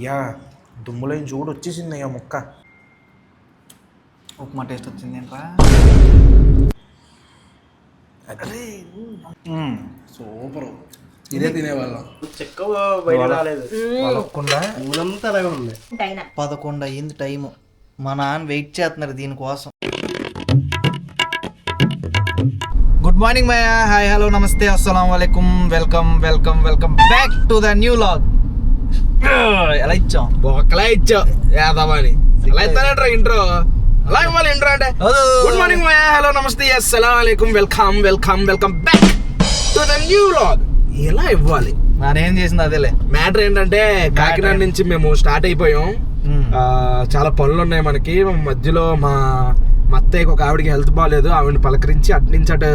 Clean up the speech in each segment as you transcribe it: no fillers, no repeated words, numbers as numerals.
అయ్యా దుమ్ములేని చూడు వచ్చేసింది అయ్యా ముక్క. ఉప్మా టేస్ట్ వచ్చింది ఏంట్రా? అరే సూపరు. ఇదే తినేవాళ్ళం. చెక్క బయట రాలేదు. ఊరంతా అలాగే ఉంది. 11 అయ్యింది టైము. మా నాన్న వెయిట్ చేస్తున్నారు దీనికోసం. Good morning Maya. Hi, hello, నమస్తే, అస్సలం వాలేకుం. Welcome welcome welcome back to the new log. ఎలా ఇచ్చాం? బొక్కలా ఇచ్చావు యాదవాని. ఎలా ఇస్తానంటారా ఇంట్రో? అలా ఇవ్వాలి ఇంట్రో అంటే. గుడ్ మార్నింగ్ మయా, హలో, నమస్తే, అస్సలం వాలేకుం, welcome welcome welcome back to the new log. ఎలా ఇవ్వాలి? నేనేం చేసింది అదేలే. మ్యాటర్ ఏంటంటే కాకినాడ నుంచి మేము స్టార్ట్ అయిపోయాం. చాలా పనులు ఉన్నాయి మనకి. మధ్యలో మా అత్తయ్యకి ఒక ఆవిడకి హెల్త్ బాగాలేదు. ఆవిడని పలకరించి అటు నుంచి అటు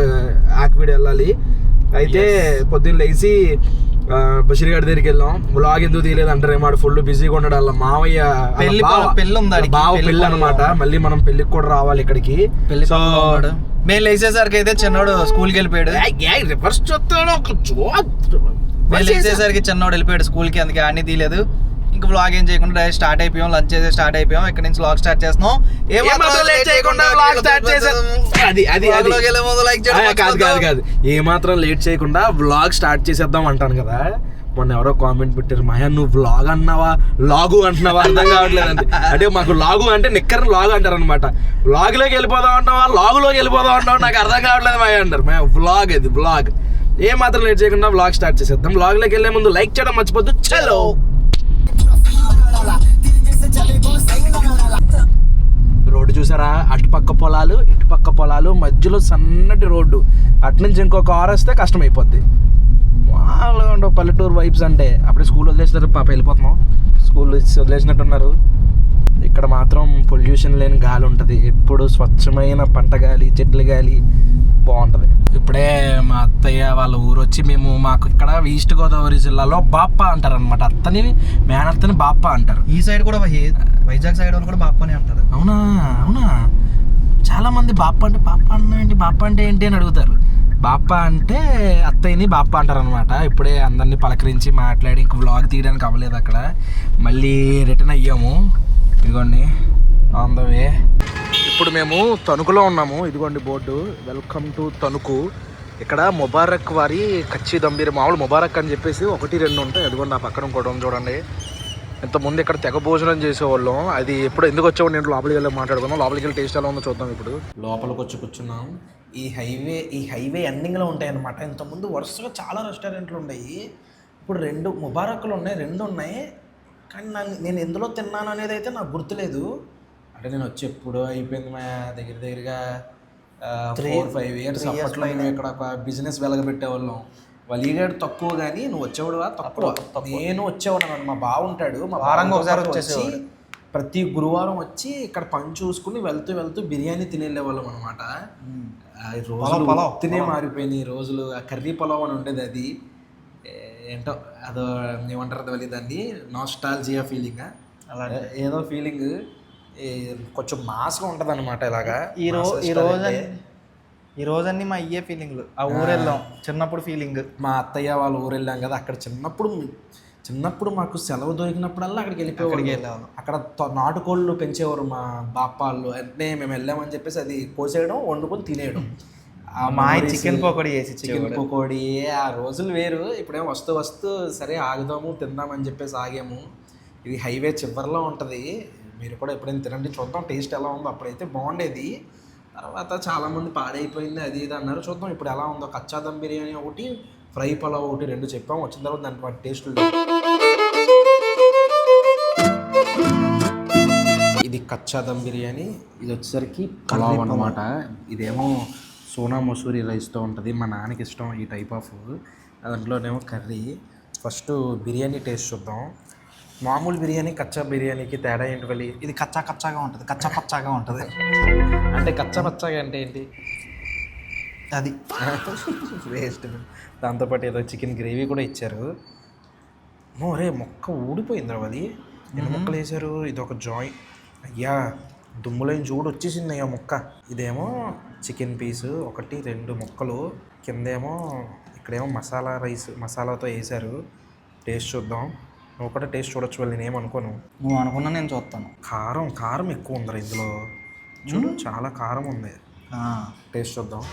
ఆకివీడు వెళ్ళాలి. అయితే పొద్దున్న లేచి బషీర్ గారి దగ్గరికి వెళ్ళాం. వ్లాగ్ ఎందుకు తీయలేదు అంటారు, మాట ఫుల్ బిజీగా ఉన్నాడు. వాళ్ళ మావయ్య బావ పెళ్ళి అనమాట. మళ్ళీ మనం పెళ్లికి కూడా రావాలి ఇక్కడికి. సో మేము లేచేసరికి అయితే చిన్నోడు స్కూల్కి వెళ్ళిపోయాడు. రివర్స్ లేచేసరికి చిన్నోడు వెళ్ళిపోయాడు స్కూల్కి, అందుకే అన్ని తీయలేదు. ఇంకా వ్లాగ్ ఏం చేయకుండా డైరెక్ట్ స్టార్ట్ అయిపోయాం. లంచ్ చేసి స్టార్ట్ అయిపోయాం. ఇక్కడ నుంచి వ్లాగ్ స్టార్ట్ చేస్తున్నాం. కాదు, ఏ మాత్రం లేట్ చేయకుండా వ్లాగ్ స్టార్ట్ చేసేద్దాం అంటాను కదా. మొన్న ఎవరో కామెంట్ పెట్టారు, మహా నువ్వు వ్లాగ్ అన్నావా లాగు అంటున్నావా అర్థం కావట్లేదు అంటే మాకు లాగు అంటే నిక్కర్ లాగు అంటారు అనమాట. వ్లాగ్ లోకి వెళ్ళిపోదాం అంటున్నావా లాగులోకి వెళ్ళిపోదాం అంటావా నాకు అర్థం కావట్లేదు మహా అంటారు. వ్లాగ్ అది వ్లాగ్. ఏ మాత్రం లేట్ చేయకుండా వ్లాగ్ స్టార్ట్ చేసేద్దాం. వ్లాగ్ లోకి వెళ్ళే ముందు లైక్ చేయడం మర్చిపోద్దు. చలో. రోడ్డు చూసారా? అటుపక్క పొలాలు ఇటుపక్క పొలాలు, మధ్యలో సన్నటి రోడ్డు. అట్నుంచి ఇంకో కార్ వస్తే కష్టం అయిపోద్ది. మామూలుగా ఉండవు పల్లెటూరు వైబ్స్ అంటే. అప్పుడే స్కూల్ వదిలేసినారు, పాప వెళ్ళిపోతున్నాం. స్కూల్ వదిలేసినట్టున్నారు. ఇక్కడ మాత్రం పొల్యూషన్ లేని గాలి ఉంటుంది. ఎప్పుడు స్వచ్ఛమైన పంట గాలి, చెట్ల గాలి బాగుంటుంది. ఇప్పుడే మా అత్తయ్య వాళ్ళ ఊరు వచ్చి మాకు ఇక్కడ ఈస్ట్ గోదావరి జిల్లాలో బాప్ప అంటారు అనమాట. అత్తని మేనత్తని బాప్ప అంటారు. ఈ సైడ్ కూడా వైజాగ్ సైడ్ వాళ్ళు కూడా బాప్పనే అంటారు. అవునా? అవునా? చాలా మంది బాప్ప అంటే ఏంటి అని అడుగుతారు. బాప్ప అంటే అత్తయ్యని బాప్ప అంటారు అనమాట. ఇప్పుడే అందరినీ పలకరించి మాట్లాడి ఇంక వ్లాగ్ తీయడానికి అవ్వలేదు. అక్కడ మళ్ళీ రిటర్న్ అయ్యాము. ఇదిగోండి ఆన్ ద వే. ఇప్పుడు మేము తణుకులో ఉన్నాము. ఇదిగోండి బోర్డు, వెల్కమ్ టు తణుకు. ఇక్కడ ముబారక్ వారి కచ్చి దంబీర్, మామూలు ముబారక్ అని చెప్పేసి 1, 2 ఉంటాయి. అదిగోండి ఆ పక్కన ఇంకోటి చూడండి. ఇంతకుముందు ఇక్కడ తెగ భోజనం చేసేవాళ్ళం. అది ఎప్పుడు ఎందుకు వచ్చామో నేను లోపలికి వెళ్ళి మాట్లాడుకున్నాం. లోపలికి వెళ్ళి టేస్ట్ ఎలా ఉందో చూద్దాం. ఇప్పుడు లోపలికి వచ్చి కూర్చున్నాం. ఈ హైవే ఎండింగ్లో ఉంటాయి అన్నమాట. ఇంతకుముందు వరుసగా చాలా రెస్టారెంట్లు ఉన్నాయి. ఇప్పుడు 2 ముబారక్లు ఉన్నాయి, 2 ఉన్నాయి. కానీ నేను ఎందులో తిన్నాను అనేది అయితే నాకు గుర్తులేదు. అంటే నేను వచ్చి ఎప్పుడో అయిపోయింది మా దగ్గరగా 4-5 years. అప్పట్లో మేము ఇక్కడ ఒక బిజినెస్ వెలగబెట్టేవాళ్ళం. వలీగాడు తక్కువ కానీ నువ్వు వచ్చేవాడువా తక్కువ. నేను వచ్చేవాడు అన్నమాట. మా బావ ఉంటాడు, మా వారంగా ఒకసారి వచ్చేసి ప్రతి గురువారం వచ్చి ఇక్కడ పని చూసుకుని వెళ్తూ బిర్యానీ తినేళ్ళేవాళ్ళం అనమాట. రోజులు తినే మారిపోయినాయి రోజులు. ఆ కర్రీ పొలావ్ అని ఉండేది. అది ఏంటో అదో ఏమంటారు తెలియదండి, నాస్టాల్జియా ఫీలింగ్. అలా ఏదో ఫీలింగ్ కొంచెం మాస్గా ఉంటుంది అనమాట. ఇలాగా ఈ రోజన్నీ మా అయ్యే ఫీలింగ్లు. ఆ ఊరు వెళ్ళాం చిన్నప్పుడు ఫీలింగ్. మా అత్తయ్య వాళ్ళ ఊరు వెళ్ళాం కదా. అక్కడ చిన్నప్పుడు మాకు సెలవు దొరికినప్పుడల్లా అక్కడికి వెళ్ళిపోయాం. అక్కడ నాటుకోళ్ళు పెంచేవారు మా బాప్పాళ్ళు. అంటే మేము వెళ్ళామని చెప్పేసి అది కోసేయడం, వండుకొని తినేయడం. మా చికెన్ పకోడీ ఆ రోజులు వేరు. ఇప్పుడేమో వస్తూ సరే ఆగుదాము తిందామని చెప్పేసి ఆగాము. ఇది హైవే చివరిలో ఉంటుంది. మీరు కూడా ఎప్పుడైనా తినండి, చూద్దాం టేస్ట్ ఎలా ఉందో. అప్పుడైతే బాగుండేది, తర్వాత చాలామంది పాడైపోయింది అది ఇది అన్నారు. చూద్దాం ఇప్పుడు ఎలా ఉందో. కచ్చా దమ్ బిర్యానీ ఒకటి, ఫ్రై పలావ్ ఒకటి, 2 చెప్పాము. వచ్చిన తర్వాత దాని టేస్ట్. ఇది కచ్చా దమ్ బిర్యానీ, ఇది వచ్చేసరికి పలావ్ అన్నమాట. ఇదేమో సోనా మసూరి రైస్తో ఉంటుంది. మా నాన్నకి ఇష్టం ఈ టైప్ ఆఫ్. దాంట్లోనేమో కర్రీ. ఫస్ట్ బిర్యానీ టేస్ట్ చూద్దాం. మామూలు బిర్యానీ కచ్చా బిర్యానీకి తేడా ఏంటి వలి? ఇది కచ్చాగా ఉంటుంది, పచ్చాగా ఉంటుంది. అంటే పచ్చాగా అంటే ఏంటి? అది వేస్ట్. దాంతోపాటు ఏదో చికెన్ గ్రేవీ కూడా ఇచ్చారు. మోరే మొక్క ఊడిపోయింది అది. ఎన్ని ముక్కలు వేసారు? ఇది ఒక జాయింట్. అయ్యా దుమ్ములేని చూడు వచ్చేసింది అయ్యా ముక్క. ఇదేమో చికెన్ పీసు 1, 2 ముక్కలు. కిందేమో ఇక్కడేమో మసాలా రైస్ మసాలాతో వేసారు. టేస్ట్ చూద్దాం. నువ్వు కూడా టేస్ట్ చూడొచ్చు వాళ్ళు నేనేం అనుకోను. నువ్వు అనుకున్నా నేను చూస్తాను. కారం కారం ఎక్కువ ఉందిరా ఇందులో. చూడు చాలా కారం ఉంది. టేస్ట్ చూద్దాం.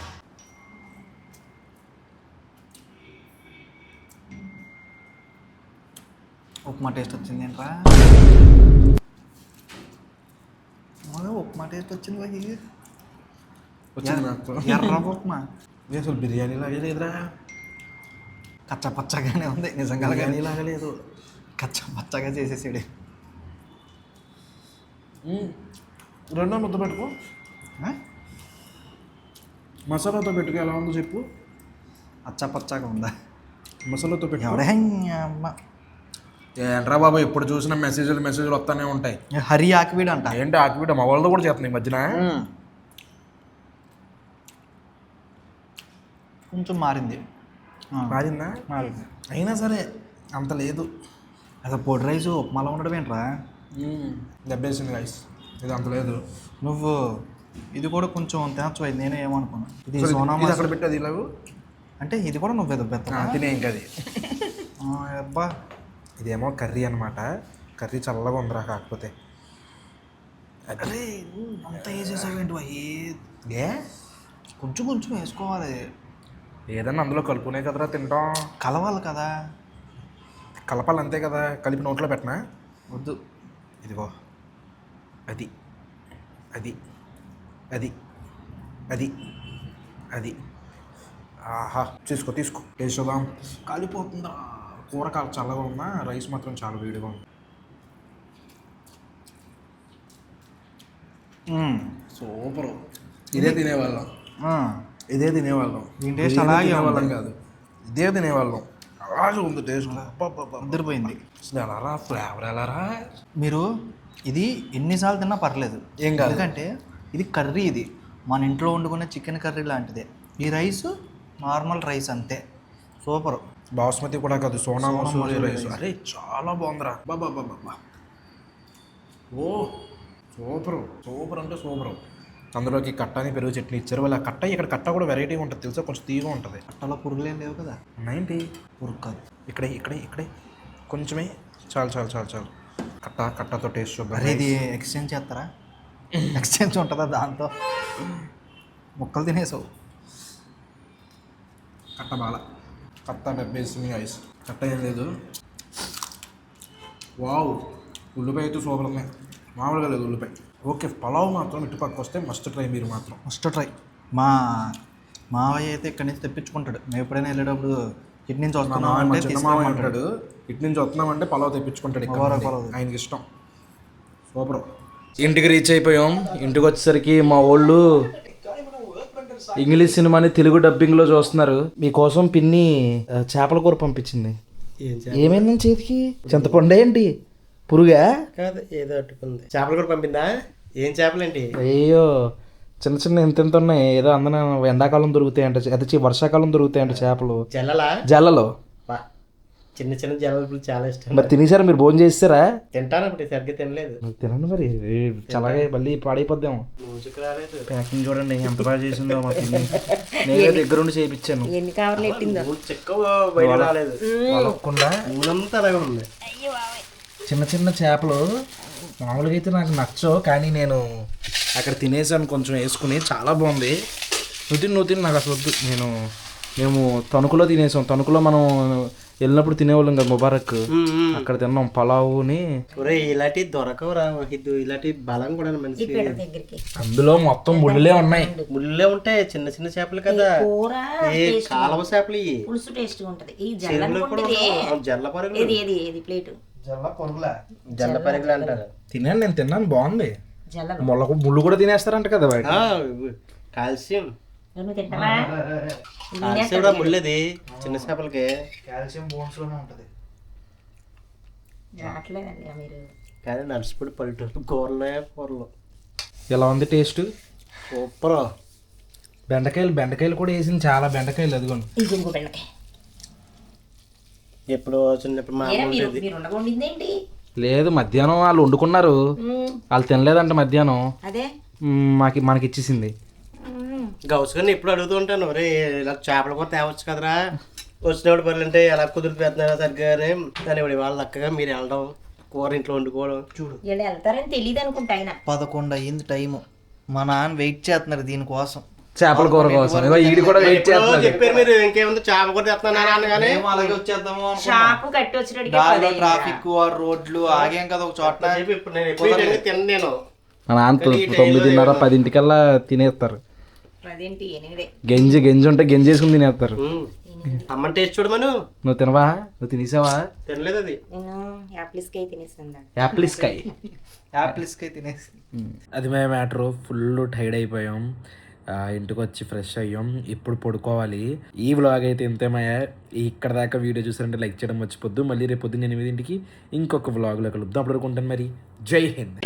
ఉప్మా టేస్ట్ వచ్చింది ఏంట్రా? ఉప్మా టేస్ట్ వచ్చింది వచ్చింది నాకు. ఎర్ర ఉప్మా ఇది అసలు బిర్యానీ లాగే లేదురా. కచ్చా పచ్చగానే ఉంది నిజంగా. బిర్యానీ లాగా లేదు. కచ్చా పచ్చగా చేసేసాడు. రెండో ముద్ద పెట్టుకో. మసాలాతో పెట్టుకో ఎలా ఉందో చెప్పు. అచ్చా పచ్చగా ఉందా? మసాలాతో పెట్టు. ఎవడే అమ్మ ఏంట్రా బాబు ఎప్పుడు చూసినా మెసేజ్లు వస్తానే ఉంటాయి. హరి ఆకివీడు అంట. ఏంటి ఆకిబిడ్డ మా వాళ్ళతో కూడా చేస్తున్నాయి ఈ మధ్యన. కొంచెం మారింది. మారిందా? మారింది. అయినా సరే అంత లేదు. అసలు పొడి రైస్ ఉప్మాలో ఉండడం ఏంట్రా? దెబ్బేసింది రైస్. ఇది అంత లేదు. నువ్వు ఇది కూడా కొంచెం తినచ్చు. అది నేనే ఏమనుకున్నా. ఇది ఇది సోనా అక్కడ పెట్టేది ఇలాగూ అంటే ఇది కూడా నువ్వు పెద్ద తినే ఇంకా అది. అబ్బా ఇదేమో కర్రీ అనమాట. కర్రీ చల్లగా ఉందిరా. కాకపోతే అరే అంత వేసేసావేంటి ఏ కొంచెం కొంచెం వేసుకోవాలి. ఏదన్నా అందులో కలుపునే కదరా తింటాం. కలవాలి కదా. కలపాలి అంతే కదా. కలిపి నోట్లో పెట్టనా? వద్దు. ఇదిగో అది అది అది అది అది ఆహా తీసుకో టేస్ట్ చూద్దాం. కాలిపోతుందా కూర. చల్లగా ఉన్నా రైస్ మాత్రం చాలా వేడిగా ఉంది. సూపర్. ఇదే తినేవాళ్ళం. దీని టేస్ట్ అలాగే తినేవాళ్ళం కాదు, ఇదే తినేవాళ్ళం. అలాగే ఉంది టేస్ట్. అదిరిపోయింది. అసలు ఎలారా ఫ్లేవర్ ఎలారా. మీరు ఇది ఎన్నిసార్లు తిన్నా పర్లేదు. ఏం కాదు. ఎందుకంటే ఇది కర్రీ. ఇది మన ఇంట్లో వండుకునే చికెన్ కర్రీ లాంటిదే. ఈ రైస్ నార్మల్ రైస్ అంతే. సూపర్. బాస్మతి కూడా కాదు, సోనా మసూరి రైస్. అరే చాలా బాగుందిరా. బాబా ఓ సూపర్ అంటే సూపర్. అందులోకి కట్టని పెరుగు చట్నీ ఇచ్చారు. వాళ్ళు ఆ కట్ట ఇక్కడ కట్ట కూడా వెరైటీగా ఉంటుంది తెలుసా. కొంచెం తీగా ఉంటుంది. కట్టలో పురుగులు ఏం లేవు కదా. ఉన్నాయండి. పురుగు కాదు. ఇక్కడే కొంచెమే. చాలు. కట్టతో టేస్ట్ చూద్దాం. అరే ఇది ఎక్స్చేంజ్ చేస్తారా? ఎక్స్చేంజ్ ఉంటుందా దాంతో? ముక్కలు తినేసావు. కట్ట బాల. కట్ట డబ్బేసింది ఐస్. కట్ట ఏం లేదు. వావ్ ఉల్లిపాయ అయితే సూపర్ ఉన్నాయి. మామూలుగా లేదు ఉల్లిపాయ. ఓకే పలావ్ మాత్రం ఇటు పక్క వస్తే మస్ట్ ట్రై. మీరు మాత్రం మస్ట్ ట్రై. మా మావయ్య అయితే ఇక్కడి నుంచి తెప్పించుకుంటాడు. మేము ఎప్పుడైనా వెళ్ళేటప్పుడు ఇటు నుంచి వస్తున్నామంటాడు. ఇటు నుంచి వస్తున్నామంటే పలావ్ తెప్పించుకుంటాడు. ఆయనకి ఇష్టం. సూపర్. ఇంటికి రీచ్ అయిపోయాం. ఇంటికి వచ్చేసరికి మా వాళ్ళు ఇంగ్లీష్ సినిమాని తెలుగు డబ్బింగ్లో చూస్తున్నారు. మీకోసం పిన్ని చేపల కూర పంపించింది. ఏమైందని చేతికి? చింతపండు ఏంటి? పురుగా కాదు ఏదో అట్టుకుంది. చేపలు కూడా పంపిందా? ఏం చేపలేంటి? అయ్యో చిన్న ఎంత ఉన్నాయి. ఏదో అందరూ ఎండాకాలం దొరుకుతాయంట, అది వర్షాకాలం దొరుకుతాయంట చేపలు. జల్లలో చిన్న జల్లలు చాలా ఇష్టం. మరి తినేసారా? మీరు భోజనం చేస్తారా? తింటాను. ఇప్పుడు సరిగ్గా తినలేదు. తినండి మరి. చల్లగా మళ్ళీ పాడైపోద్దాం. ప్యాకింగ్ చూడండి ఎంత బాగా చేసిందో మా పిన్ని. నేనే దగ్గరుండి చేయించాను. ఎన్ని కవర్లు ఎట్టిందో బయట రాలేదు. ఊరంతా అలాగే ఉంది. చిన్న చేపలు మామూలుగా అయితే నాకు నచ్చవు, కానీ నేను అక్కడ తినేసాను కొంచెం వేసుకుని. చాలా బాగుంది. నువ్వు తిని నాకు అసలు వద్దు. మేము తణుకులో తినేసాం. తణుకులో మనం వెళ్ళినప్పుడు తినేవాళ్ళం కదా ముబారక్. అక్కడ తిన్నాం పలావుని. ఇలాంటి దొరకవురా. ఇలాంటి బలం కూడా మంచి. అందులో మొత్తం ముళ్ళే ఉన్నాయి. ముళ్ళే ఉంటాయి. చిన్న చేపలు కదా. కాలవ చేపలు ఇవి. పులుసు టేస్ట్ ఉంటది. ఈ జల్ల పరుగులు. జల్ల పరుగులు అంటారు. తిన్నాను, నేను తిన్నాను. బాగుంది. ముళ్ళు కూడా తినేస్తారంట కదా బయట. కాల్షియం కూడా ముళ్ళది చిన్న చేపలకి. కాల్షియం బోన్స్ లోనే ఉంటది. కానీ నడిచిపోయి పల్లెటూరు కూరలు. ఎలా ఉంది టేస్ట్? సూపర్. బెండకాయలు కూడా వేసింది. చాలా బెండకాయలు. అదిగోండి. ఎప్పుడు చిన్నప్పుడు లేదు మధ్యాహ్నం వాళ్ళు వండుకున్నారు. వాళ్ళు తినలేదంట మధ్యాహ్నం. మనకి ఇచ్చేసింది. గౌస్ గారిని ఎప్పుడు అడుగుతూ ఉంటాను, రే ఇలా చేపల కూర తేవచ్చు కదరా వచ్చినప్పుడు పనులు అంటే ఎలా కుదిరిపోతున్నారో సరిగ్గానే కానీ ఇప్పుడు వాళ్ళ అక్కగా మీరు వెళ్ళడం కూర ఇంట్లో వండుకోవడం చూడు. వీళ్ళు వెళ్తారని తెలియదు అనుకుంటా ఆయన. 11 అయ్యింది టైము. మా నాన్న వెయిట్ చేస్తున్నారు దీనికోసం, చేపల కూర కోసం. ఇగో ఈడు కూడా వెయిట్ చేస్తున్నాడు. చెప్పారు మీరు ఇంకేముంది చేప కూడా తెస్తున్నాను అనగానే మేము అలాగే వచ్చేద్దాము షాపు కట్టి వచ్చేటడికి దారిలో ట్రాఫిక్ రోడ్లు ఆగాం కదా ఒక చోట. ఇప్పుడు నేను ఎప్పుడు తిన్నాను నేను. మా నాన్న 9:30 10 తినేస్తారు. అదేంటి ఎనిమిదే గంజి ఉంటే గంజి వేసుకుని తినేస్తారు. అమ్మని టేస్ట్ చూడు మనం. నువ్వు తినవా? నువ్వు తినేసావా? తినలేదు అది. నేను యాప్లిస్కాయ తినేస్తాను. యాప్లిస్కాయ తినేసి అది మేము మ్యాటర్. ఫుల్ టైర్డ్ అయిపోయాం. ఇంటికి వచ్చి ఫ్రెష్ అయ్యాం. ఇప్పుడు పడుకోవాలి. ఈ వ్లాగ్ అయితే ఇంతేమయ్యా. ఇక్కడ దాకా వీడియో చూసారంటే లైక్ చేయడం మర్చిపోద్దు. మళ్ళీ రేపు పొద్దున్న 8 ఇంకొక వ్లాగ్లో కలుద్దాం. అప్పుడు అనుకుంటాను మరి. జై హింద్.